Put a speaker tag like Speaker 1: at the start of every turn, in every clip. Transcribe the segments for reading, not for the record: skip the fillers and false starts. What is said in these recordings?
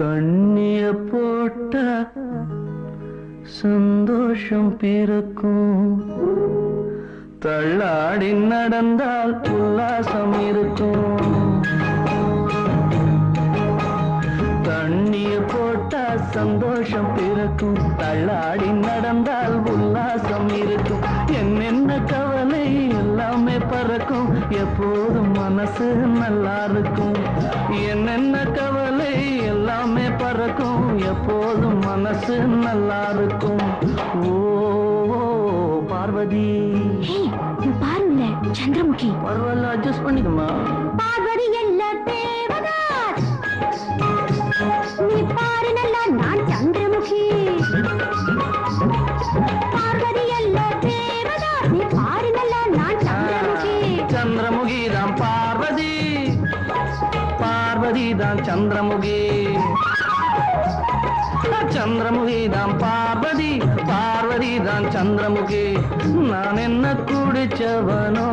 Speaker 1: தண்ணிய போட்ட சந்தோஷம் பிறக்கும், தள்ளாடி நடந்தால் உல்லாசம் இருக்கும். தண்ணிய போட்ட சந்தோஷம் பிறக்கும், தள்ளாடி நடந்தால் உல்லாசம் இருக்கும். என்னென்ன கவலை எல்லாமே பறக்கும், எப்போதும் மனசு நல்லா இருக்கும். என்னென்ன கவலை எல்லாமே பறக்கும், எப்போதும் மனசு நல்லா இருக்கும். ஓ பார்வதி
Speaker 2: பாருங்க சந்திரமுகி.
Speaker 1: பரவாயில்ல, அட்ஜஸ்ட் பண்ணிக்கமா.
Speaker 2: பார்வதி இல்ல தேவதாஸ், நீ பாரு நல்லா நான் சந்திரமுகி. பார்வதி இல்ல தேவதாஸ், நீ பாரு நல்லா நான் சந்திரமுகி.
Speaker 1: சந்திரமுகி தான் பார்வதி, பார்வதி தான் சந்திரமுகி. சந்திரமுகி தான் பார்வதி, பார்வதி தான் சந்திரமுகி. நான் என்ன குடிச்சவனோ,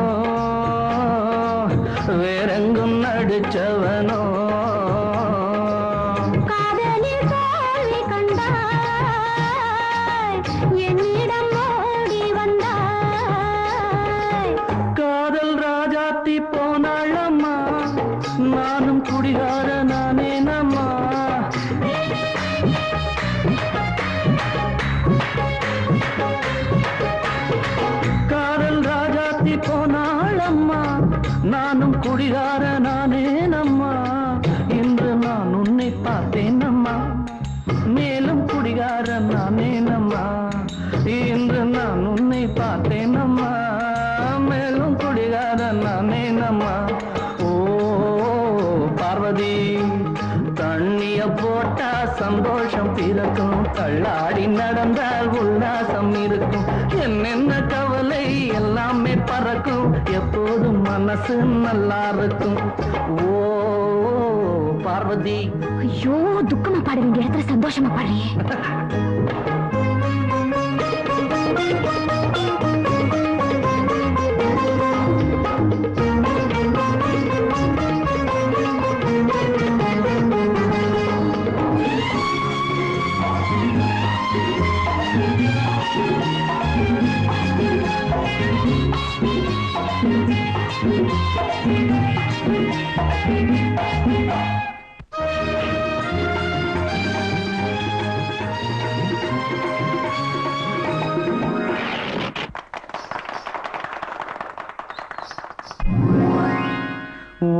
Speaker 1: வேறெங்கும் நடிச்சவனோ.
Speaker 2: காதலில் தோல்வி கண்டாய், என்னிடம் ஓடி வந்தாய்.
Speaker 1: காதல் ராஜாத்தி போனாளம்மா, நானும் குடிகார நானே நம்மா. காதல் ராஜாத்தி போனாளம்மா, நானும் குடிகார நானே நம்மா. இன்று நான் உன்னை பார்த்தேன் அம்மா, மேலும் குடிகார நானே நம்மா. இன்று நான் உன்னை பார்த்தேன் அம்மா, மேலும் குடிகார நானே நம்மா. ஓ பார்வதி, தண்ணிய போட்டா சந்தோஷம் பிறக்கும், தள்ளாடி நடந்தால் உல்லாசம் இருக்கும். என்னென்ன கவலை எல்லாமே பறக்கும், எப்போதும் மனசு நல்லா இருக்கும். ஓ பார்வதி.
Speaker 2: ஐயோ, துக்கமா பாட வேண்டிய இடத்துல சந்தோஷமா பாடுறியே.
Speaker 1: ஓ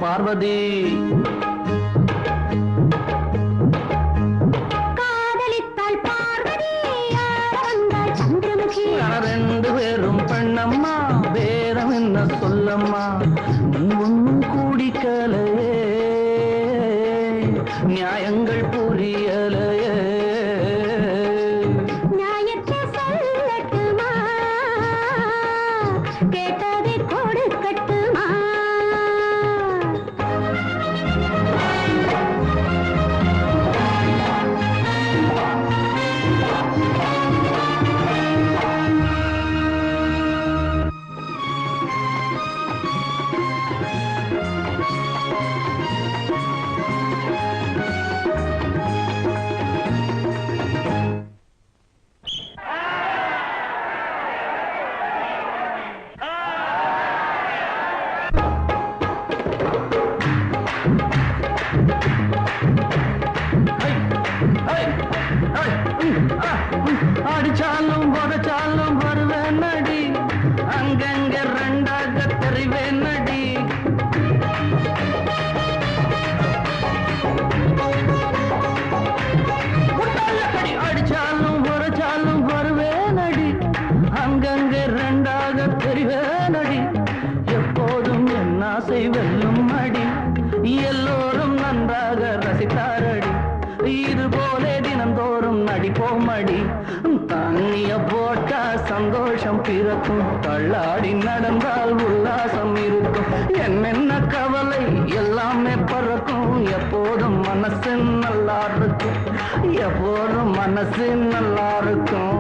Speaker 1: பார்வதி,
Speaker 2: காதலித்தாள் பார்வதி, வந்தாள் சந்திரமுகி.
Speaker 1: ரெண்டு பேரும் பெண்ணம்மா, வேறம் என்ன சொல்லம்மா. ஒன்னும் கூடிக்கலையே, நியாயங்கள் புரியலையே.
Speaker 2: நியாயத்தை சொல்லட்டுமா, கேட்டதை கொடுக்கட்டுமா.
Speaker 1: அடிச்சாலும் உதச்சாலும் வருவேன் நடி, அங்கங்க ரெண்டாக தெரிவேன் நடி. அடிச்சாலும் உதச்சாலும் வருவேன் நடி, அங்கங்க ரெண்டாக தெரிவேன் நடி. எப்போதும் என் ஆசை வெல்லும் அடி, எல்லோரும் நன்றாக ரசித்தாரடி. இது போல தினந்தோறும் நடிப்போம் அடி. தண்ணிய போட்டா சந்தோஷம் பிறக்கும், தள்ளாடி நடந்தால் உல்லாசம் இருக்கும். என்னென்ன கவலை எல்லாமே பறக்கும், எப்போதும் மனசு நல்லா இருக்கும், எப்போதும் மனசு நல்லா இருக்கும்.